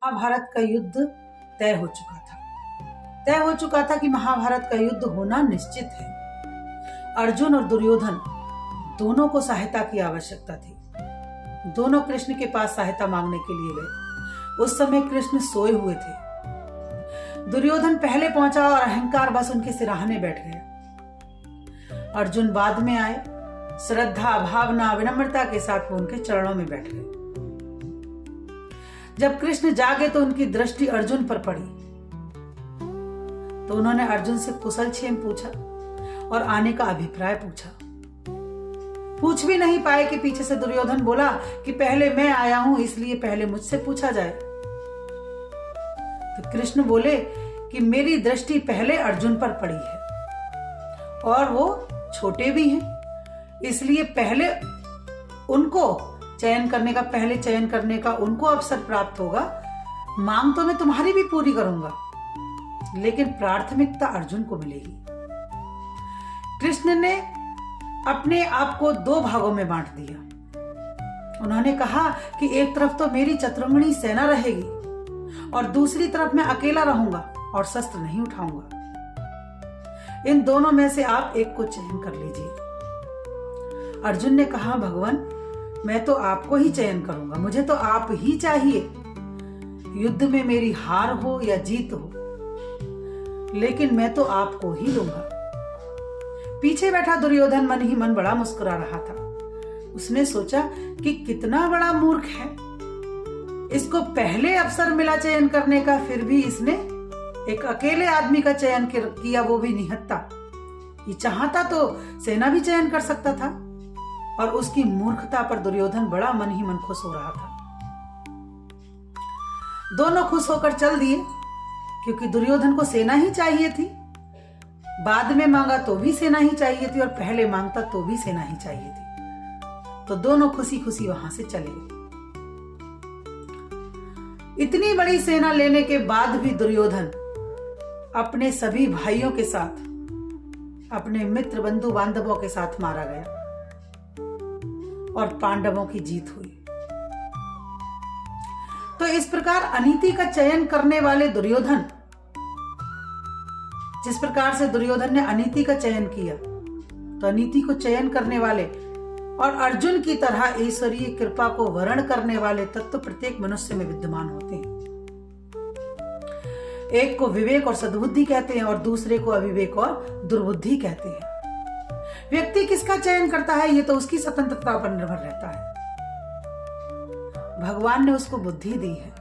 महाभारत का युद्ध तय हो चुका था। तय हो चुका था कि महाभारत का युद्ध होना निश्चित है। अर्जुन और दुर्योधन दोनों को सहायता की आवश्यकता थी। दोनों कृष्ण के पास सहायता मांगने के लिए गए। उस समय कृष्ण सोए हुए थे। दुर्योधन पहले पहुंचा और अहंकार बस उनके सिराहने बैठ गया। अर्जुन बाद में आए। श्रद्धा, भावना, विनम्रता के साथ वो उनके चरणों में बैठ गए। जब कृष्ण जागे तो उनकी दृष्टि अर्जुन पर पड़ी, तो उन्होंने अर्जुन से कुशल क्षेम पूछा और आने का अभिप्राय पूछा। पूछ भी नहीं पाए कि पीछे से दुर्योधन बोला कि पहले मैं आया हूं, इसलिए पहले मुझसे पूछा जाए। तो कृष्ण बोले कि मेरी दृष्टि पहले अर्जुन पर पड़ी है और वो छोटे भी हैं, इसलिए पहले उनको चयन करने का उनको अवसर प्राप्त होगा। मांग तो मैं तुम्हारी भी पूरी करूंगा, लेकिन प्राथमिकता अर्जुन को मिलेगी। कृष्ण ने अपने आप को दो भागों में बांट दिया। उन्होंने कहा कि एक तरफ तो मेरी चतुरंगनी सेना रहेगी और दूसरी तरफ मैं अकेला रहूंगा और शस्त्र नहीं उठाऊंगा। इन दोनों में से आप एक को चयन कर लीजिए। अर्जुन ने कहा, भगवान मैं तो आपको ही चयन करूंगा, मुझे तो आप ही चाहिए। युद्ध में मेरी हार हो या जीत हो, लेकिन मैं तो आपको ही लूंगा। पीछे बैठा दुर्योधन मन ही मन बड़ा मुस्कुरा रहा था। उसने सोचा कि कितना बड़ा मूर्ख है, इसको पहले अवसर मिला चयन करने का, फिर भी इसने एक अकेले आदमी का चयन किया, वो भी निहत्था। ये चाहता तो सेना भी चयन कर सकता था। और उसकी मूर्खता पर दुर्योधन बड़ा मन ही मन खुश हो रहा था। दोनों खुश होकर चल दिए, क्योंकि दुर्योधन को सेना ही चाहिए थी। बाद में मांगा तो भी सेना ही चाहिए थी और पहले मांगता तो भी सेना ही चाहिए थी। तो दोनों खुशी खुशी वहां से चले गए। इतनी बड़ी सेना लेने के बाद भी दुर्योधन अपने सभी भाइयों के साथ, अपने मित्र बंधु बांधवों के साथ मारा गया और पांडवों की जीत हुई। तो इस प्रकार अनीति का चयन करने वाले दुर्योधन, जिस प्रकार से दुर्योधन ने अनीति का चयन किया, तो अनीति को चयन करने वाले और अर्जुन की तरह ईश्वरीय कृपा को वर्ण करने वाले तत्व प्रत्येक मनुष्य में विद्यमान होते हैं। एक को विवेक और सद्बुद्धि कहते हैं और दूसरे को अविवेक और दुर्बुद्धि कहते हैं। व्यक्ति किसका चयन करता है, ये तो उसकी स्वतंत्रता पर निर्भर रहता है। भगवान ने उसको बुद्धि दी है,